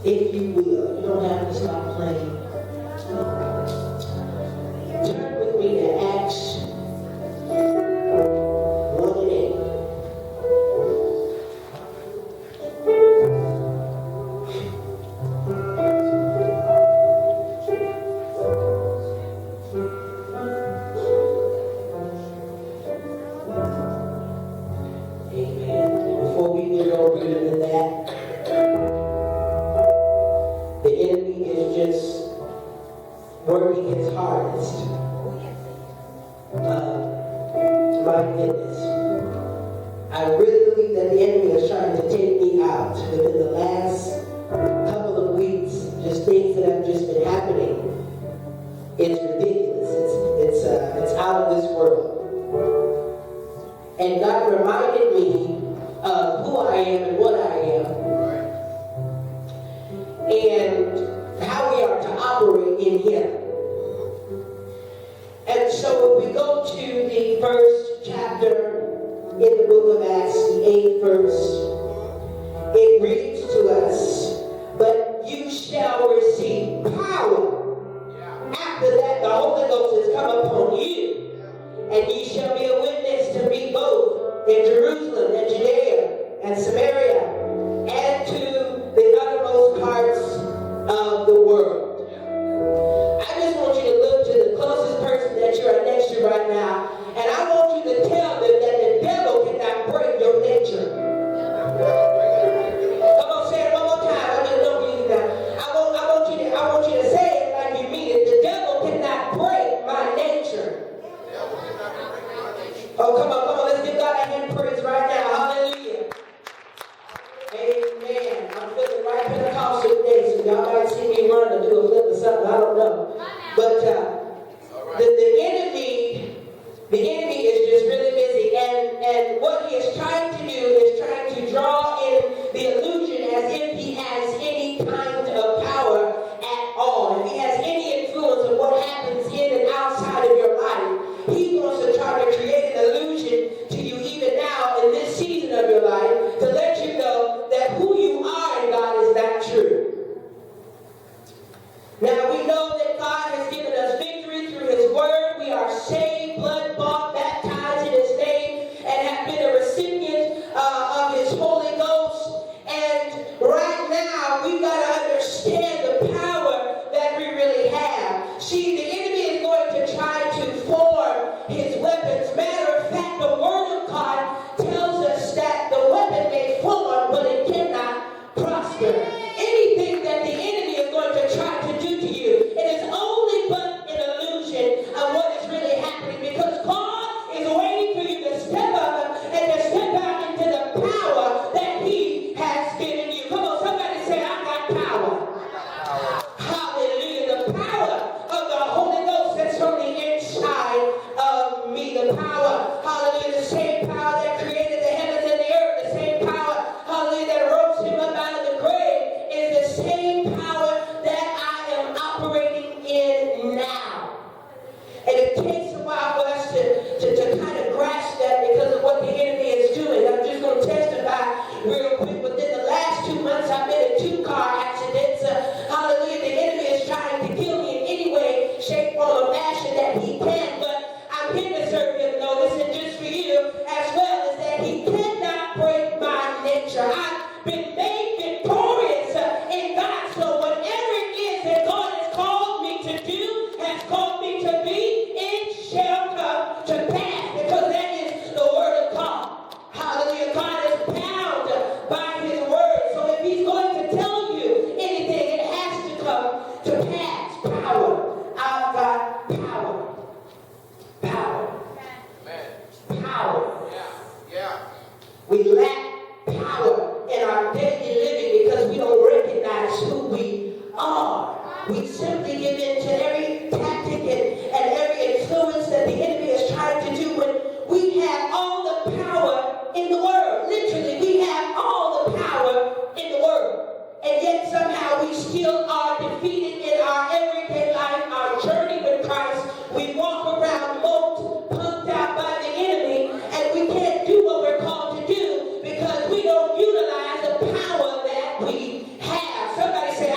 if you will. You don't have to stop playing. Turn with me to Acts 1 and 8. Amen. Before we get over into that, the enemy is just working his hardest. My goodness. I really believe that the enemy is trying to take me out within the last couple of weeks. Just things that have just been happening. It's ridiculous. It's out of this world. And God reminded me of who I am and what I am. And how we are to operate in Him. And so if we go to the first chapter in the book of Acts, the 8th verse, it reads to us, "But you shall receive power. After that, the Holy Ghost has come upon you, and ye shall be a witness to me both in Jerusalem and Judea and Samaria, and to the uttermost parts of the world." I just want you to look to the closest person that you are next to right now, and I want you to tell them that the devil cannot break your nature. Come on, say it one more time. I just know you now. I want you to say it like you mean it. The devil cannot break my nature. Oh, come on. Let's give God a hand praise right now. Hallelujah. Amen. I'm feeling right Pentecostal today, so y'all might see me run or do a flip or something. I don't know. But the enemy is just really busy, and what he is trying to do is trying to draw in the illusion as if he has any kind of power at all. If he has any influence of what happens in and outside of your life, he wants to try to create an illusion to you even now in this season of your life to let you know that who you are in God is not true. Now we know that God has given us victory through His Word. We are saved, blood-bought, baptized in His name, and have been a recipient of His Holy Ghost. And right now, we've got to understand the power that we really have. See, the enemy is going to try to form his weapons. Matter of fact, the Word of God tells us that the weapon may form, but it cannot prosper. Anything that the enemy is going to try to do to you, it is only but an illusion of what is really happening, because God is waiting for you to step up and to step out into the power that He has given you. Come on, somebody say, I got power. Hallelujah. The power of the Holy Ghost that's on the inside of me. The power, hallelujah, the same power that created the heavens and the earth, the same power, hallelujah, that rose Him up out of the grave is the same power that I am operating in now. And it takes a while for us to kind of grasp that because of what the enemy is doing. I'm just going to testify real quick. Within the last 2 months, I've been in 2 car accidents. Hallelujah. The enemy is trying to kill me in any way, shape, form, or fashion that he can. But I'm here to serve Him. Notice, and just for you as well, is that He cannot break my nature. I've been made victorious in God. So whatever it is that God has called me to do, has called me to be, it shall come to pass, because that is the Word of God. Hallelujah. God is bound by His Word. So if He's going to tell you anything, it has to come to pass. Power. I've got power. Power. Power. We lack power in our daily living because we don't recognize who we are. We simply give in to every tactic and every influence that the enemy is trying to do when we have all the power in the world. Literally, we have all the power in the world. And yet somehow we still are defeated in our everyday life, our journey with Christ. We walk around moped, punked out by the enemy, and we can't do what we're called to do because we don't utilize the power that we have. Somebody say,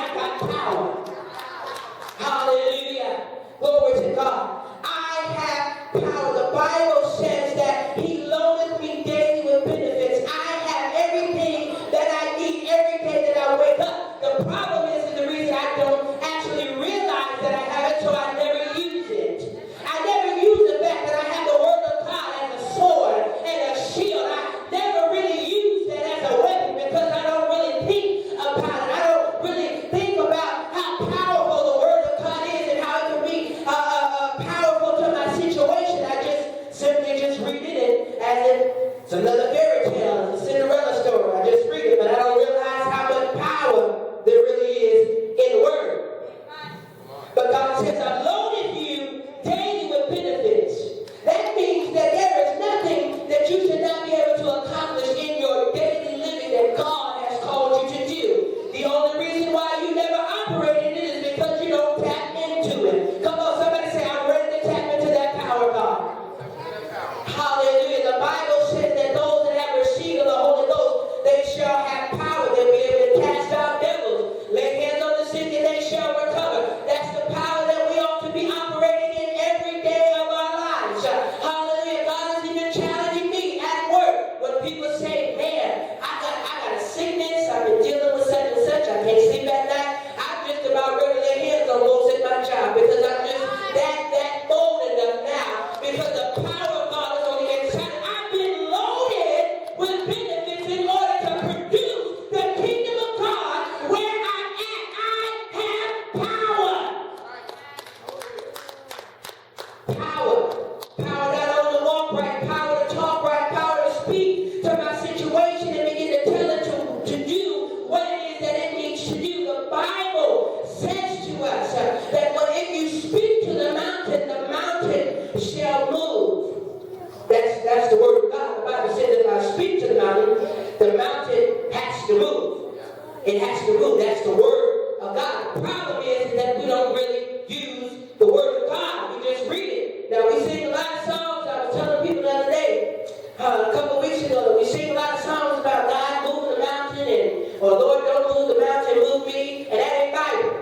It has to rule. That's the word of God. The problem is that we don't really use the word of God. We just read it. Now, we sing a lot of songs. I was telling people the other day, a couple of weeks ago, we sing a lot of songs about God moving the mountain or Lord, don't move the mountain, move me. And that ain't Bible.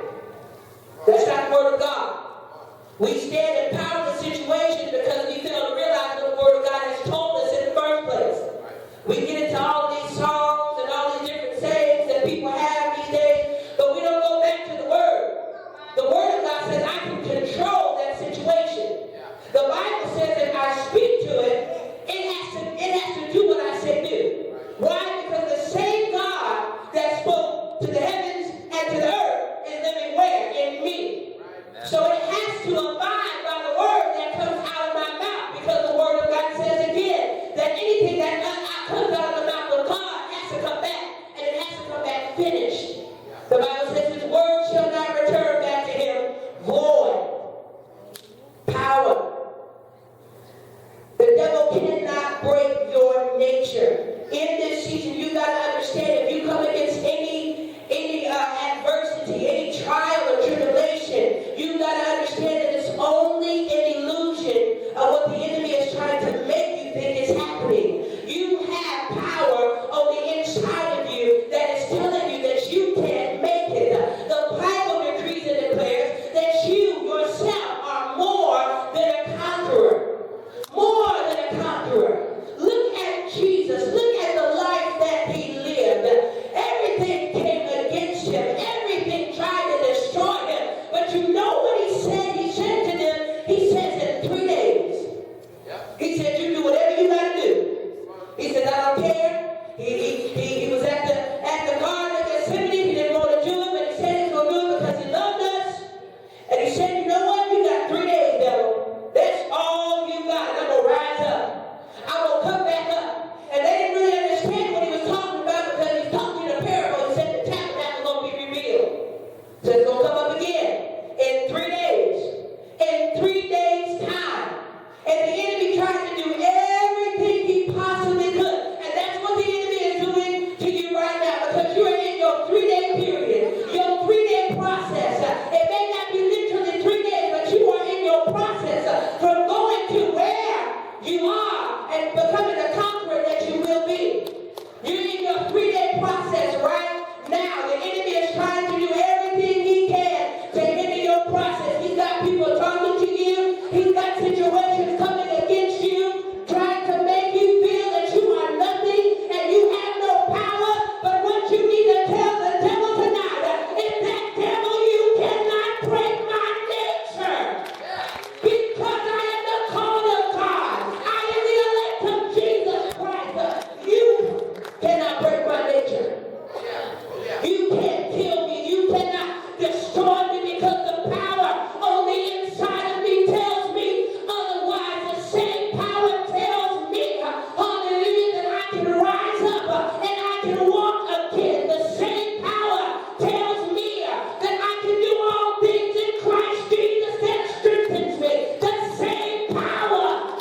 That's not the word of God. We stand in powerless situations because we fail to realize what the word of God has told us in the first place. We get into all these songs and all these different sayings that people have these days, but we don't go back to the word. The word of God says I can control that situation. The Bible says if I speak to it, it has to do what I say do. Why? Because the same God that spoke to the heavens and to the earth is living where? In me. So it has to abide by the word that comes out of my mouth, because the word of God says again that anything that comes out of the mouth of God has to come back, and it has to come back finished. The Bible says his word shall not return back to him void. Power. The devil cannot break your nature. In this season, you got to understand, if you come against any adversity, any trial or tribulation, you got to understand that it's only an illusion of what the enemy is trying to make you think is happening. You have power on the inside of you that is telling you that you can't make it. The Bible decrees and declares that you yourself are more than a conqueror. More than a conqueror. Look at Jesus. Look at the life that he lived. Everything came against him. Everything tried to destroy him. But you know what he said? He said to them, he says in 3 days. He said, you do whatever you got to do. He said, I don't care. He was at the Garden of Gethsemane. He didn't want to do it, but he said he's going to do it because he loved us. And he said, you know what? You got 3 days, devil. That's all you got. I'm going to rise up. I'm going to come back up. And they didn't really understand what he was talking about, because he's talking in a parable. He said the tabernacle is going to be revealed. So it's going to come up again in 3 days. In 3 days' time. And the enemy tried to do everything he possibly could. And that's what the enemy is doing to you right now, because you are in your 3-day period, your 3-day process. It may not be literally 3 days, but you are in your process from going to where you are and becoming the conqueror that you will be. You're in your 3-day process right now. The enemy is trying to do everything he can to hinder your process. He's got people talking to you. He's got situations coming against you, trying to make you feel that you are nothing and you have no power. But what you need to tell the devil tonight is that, devil, you cannot break my nature. Because I am the called of God. I am the elect of Jesus Christ. You cannot break my nature. You can't kill me. You cannot destroy me, because the power on the inside of me tells me otherwise. The same power tells me, hallelujah, that I can rise up and I can walk again. The same power tells me that I can do all things in Christ Jesus that strengthens me. The same power.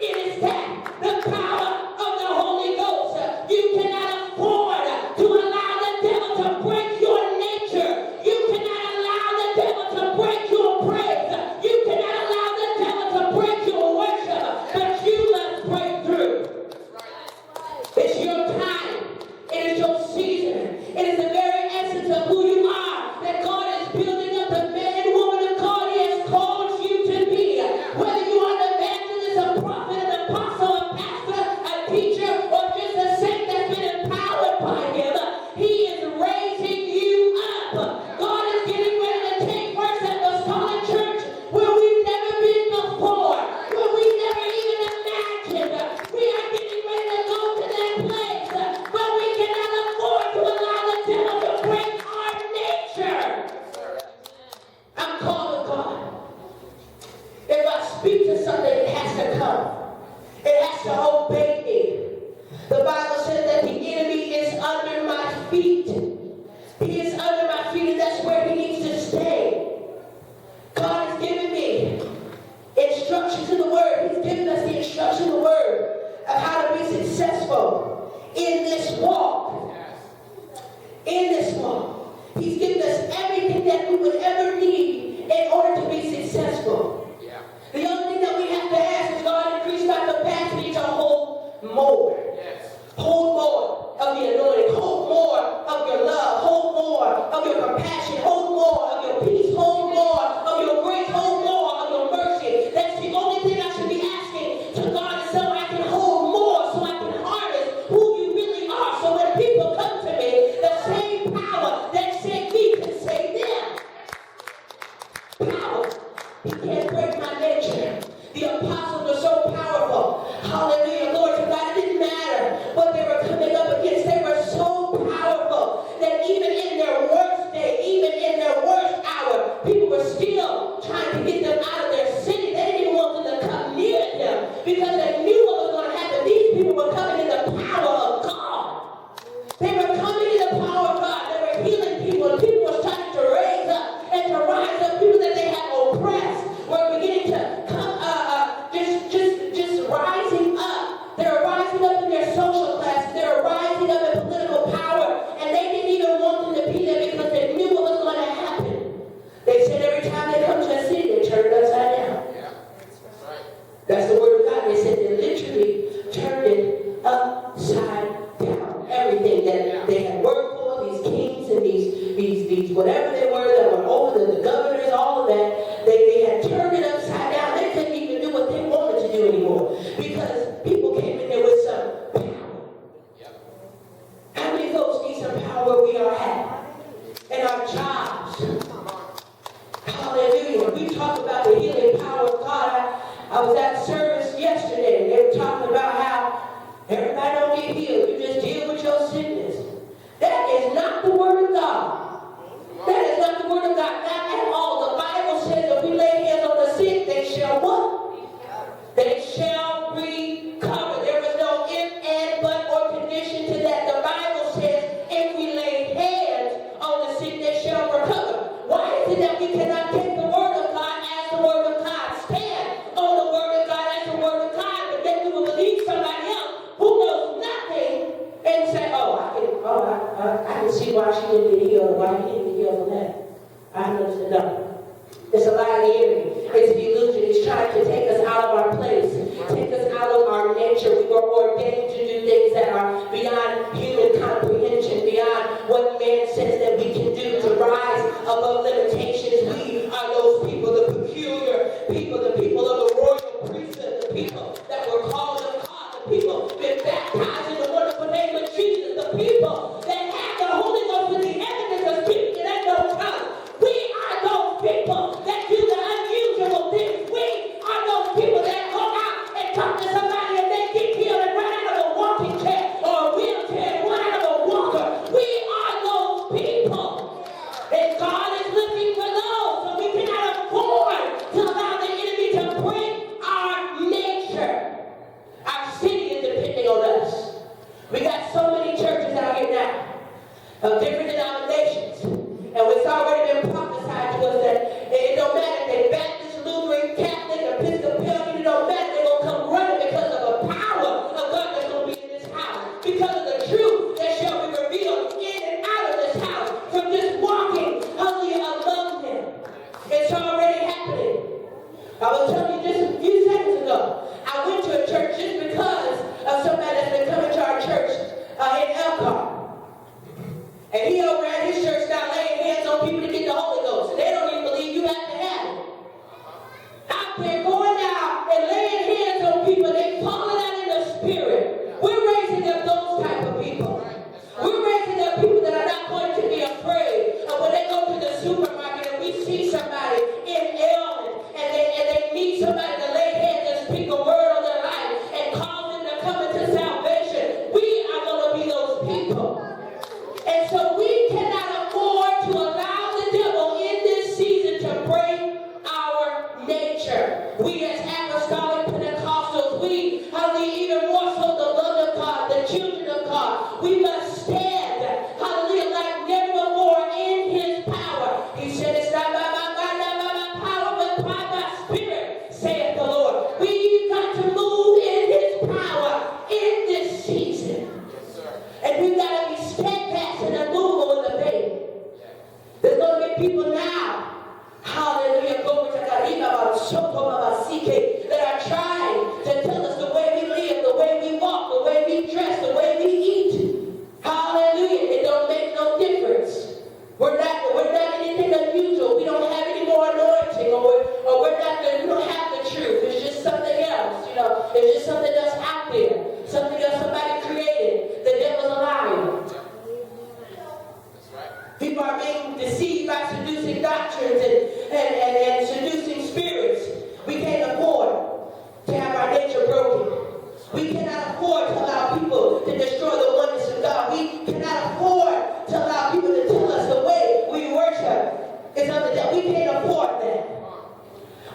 It is that, the power of the Holy Ghost. You cannot afford to allow the devil to break your nature. You cannot allow the devil to break your praise. You cannot allow the devil to break your worship. But you must break through. It's your time. It is your season. It is the very essence of who you are that God is building up the man and woman of God He has called you to be. Whether you are an evangelist, a prophet, an apostle, a pastor, a teacher, or just a saint that's been empowered by Him, He is raising you up. God is getting ready to take First Apostolic Church where we've never been before, where we never even imagined. We are getting ready to go to that place where we cannot afford to allow the devil to break our nature. I'm calling God. If I speak to something, it has to come. It has to obey me. The Bible says that the enemy is under my feet. He is under my feet, and that's where he needs to stay. God has given me instructions in the Word. He's given us the instruction in the Word of how to be successful in this walk. why she didn't get healed, why he didn't get healed from that. I understand. No. It's a lie of the enemy. It's a delusion. It's trying to take us out of our place, take us out of our nature. We were ordained to do things that are beyond human comprehension, beyond what man says that we can do, to rise above limitations. We are those people, the peculiar people, the people of the royal priesthood, the people that were called of God, the people been baptized in the wonderful name of Jesus, the people that have the Holy Ghost with the evidence of speaking in no tongue. We are those people that do the unusual things. We are those people that go out and talk to somebody and they get healed and run out of a walking chair or a wheelchair and run out of a walker. We are those people. And God is looking for those. So we cannot afford to allow the enemy to break our nature. Our city is depending on us. We got so many churches out here now of different denominations. And it's already been prophesied to us that it don't matter if they're Baptist, Lutheran, Catholic, Episcopalian, it don't matter. They're going to come running because of the power of God that's going to be in this house. Because of the truth that shall be revealed in and out of this house. From just walking humbly among them. It's already happening. I was telling you just a few seconds ago. I went to a church just because of somebody that's been coming to our church in Elkhart. And he over at his church now laying hands on people to get the Holy Ghost. And they don't even believe you have to have it. Out there going out and laying hands on people, they falling out in the spirit. We're raising up those type of people. We're raising up people that are not going to be afraid of when they go to the supermarket and we see somebody in ailment and they need somebody to lay hands and speak a word on their life and cause them to come into salvation. We are going to be those people. And so we cannot afford to allow the devil in this season to break our nature. We as Apostolic Pentecostals, we even more so the love of God, the children of God, we must stand, hallelujah, like never before in his power. He said, it's not by my mind, not by my power, but by my spirit, saith the Lord. We've got to move in his power in this season. And we've got to be steadfast and immovable in the faith. There's going to be people now, hallelujah, glory to God, that are trying to tell us the way we live, the way we walk, the way we dress, the way we eat. Hallelujah. It don't make no difference. We're not anything unusual. We don't have any more anointing, or we don't have the truth. It's just something else, It's just something else out there. Something else somebody created. The devil's a liar. People are being deceived by seducing doctrines and seducing spirits. We can't afford to have our nature broken. We cannot afford to allow people to destroy the oneness of God. We cannot afford to allow people to tell us the way we worship is of the devil. We can't afford that.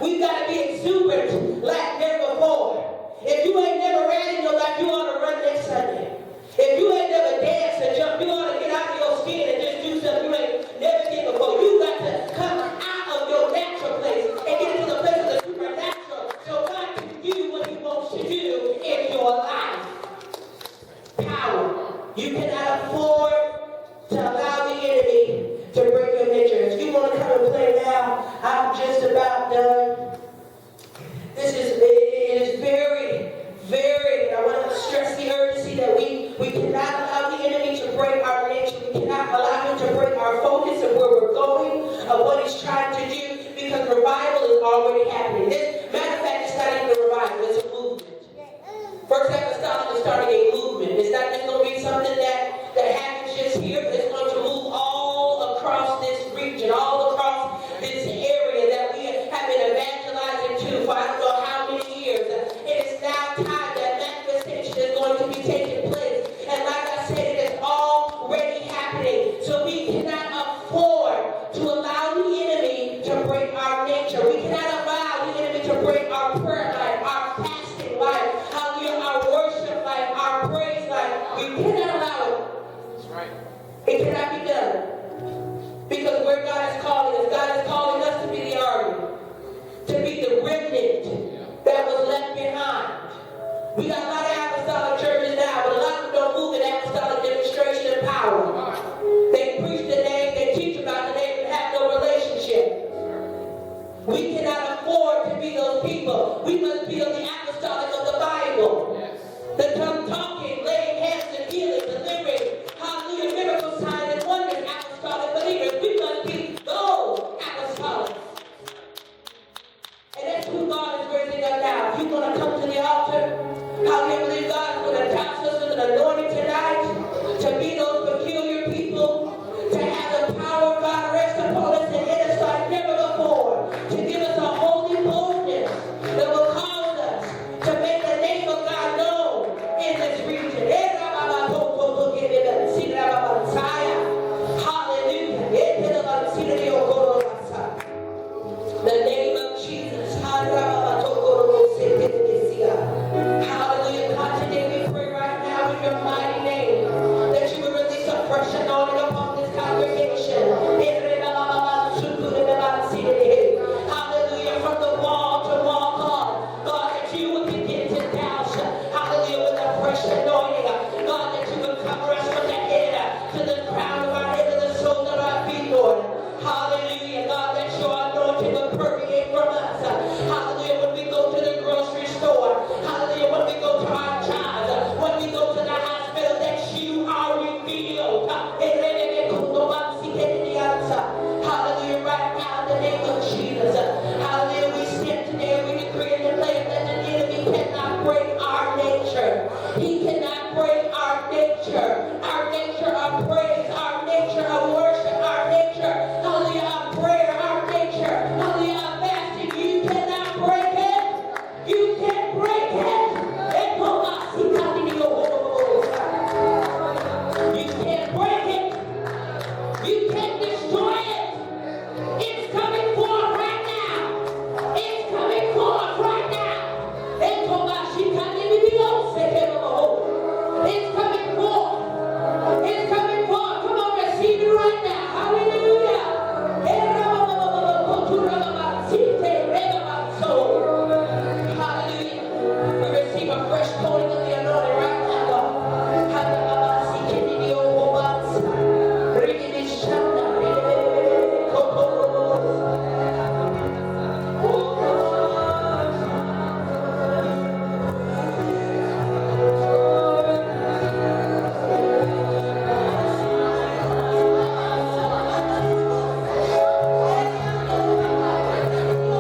We've got to be exuberant like never before. If you ain't never ran in your life, you ought to run next Sunday. If you ain't never danced or jumped, you ought to get out of your skin and just do something you ain't never did before. You got to come out of your natural place and get into the place of the supernatural so God can do what he wants to do in your life. Power. You cannot afford to allow the enemy to break your nature. If you want to come and play now, I'm just about done. It is very, very, I want to stress the urgency that we cannot allow the enemy to break our nature. We cannot allow him to break our focus of where we're going, of what he's trying to do, because revival is already happening. Matter of fact, it's not even a revival, it's a movement. First Apostolic is starting a movement. It's not just going to be something that happens just here, but it's going to move all across this region, all across this area that we have been evangelizing to for I don't know how many years. It is now time that manifestation is going to be taking place. And like I said, it is already happening. So we cannot afford to allow the enemy to break our nature. We cannot allow the enemy to break our prayer life, our fasting life, our worship life, our praise life. We cannot allow it. That's right. It cannot be done. Because where God is calling us to be the army, to be the remnant that was left behind. We got a lot of apostolic churches now, but a lot of them don't move in apostolic demonstration and power. They nature of praise.